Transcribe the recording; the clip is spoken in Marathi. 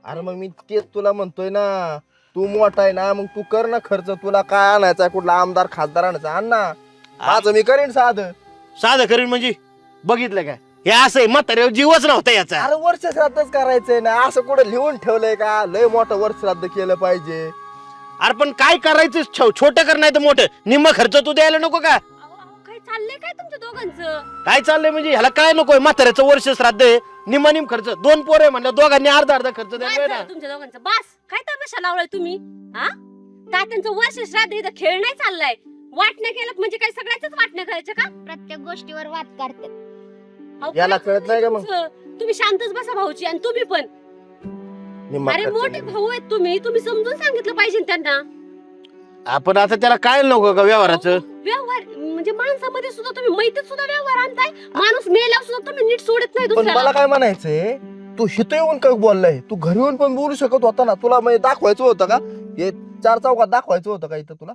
अरे मग मी तेच तुला म्हणतोय ना, तू मोठा आहे ना, मग तू कर ना खर्च. तुला काय आणायचा, कुठला आमदार खासदार आणायचा आण ना. माझं मी करीन साधं. साधं करीन म्हणजे बघितलं का हे असं आहे, म्हाताऱ्यावर जीवच नव्हता याचा. अरे वर्ष श्राद्धच करायचंय ना, असं कुठं लिहून ठेवलंय का लय मोठं वर्ष श्राद्ध केलं पाहिजे? अरे पण काय करायचं, छोटं कर नाही तर मोठं, निम्म खर्च तू द्यायला नको का? काय चाललंय काय तुमच्या दोघांचं? काय चाललंय म्हणजे ह्याला काय नकोय? म्हाताऱ्याचं वर्ष श्राद्ध आहे, निम्मा निम खर्च, 2 पोरं आहे म्हणलं, दोघांनी अर्धा अर्धा खर्च काय द्यायला ना. झालं तुमच्या दोघांचं? बस काय तमाशा लावलाय तुम्ही? हा तात्यांचं वर्ष श्राद्ध इथं खेळ नाही चाललाय. वाटण्या केलं म्हणजे काय सगळ्याच वाटण्या करायच्या का? प्रत्येक गोष्टीवर वाद करतात. अहो, याला काय कळत नाही का मग? तुमचं? तुम्ही शांतच बसा भाऊची, आणि तुम्ही पण. निम्मा अरे खर्च मोठे नाही. भाऊ आहेत तुम्ही समजून सांगितलं पाहिजे त्यांना. आपण आता त्याला काय नको का व्यवहाराचं? व्यवहार म्हणजे माणसामध्ये सुद्धा तुम्ही मैत्रीत सुद्धा व्यवहार आणताय. माणूस मेल्यावर सुद्धा तुम्ही नीट सोडत नाही पण मला दुसऱ्याला. काय म्हणायचंय, तू हिथं येऊन काय बोललाय? तू घरी येऊन पण बोलू शकत होता ना. तुला म्हणजे दाखवायचं होतं का हे 4 चौकात दाखवायचं होतं का इथं तुला?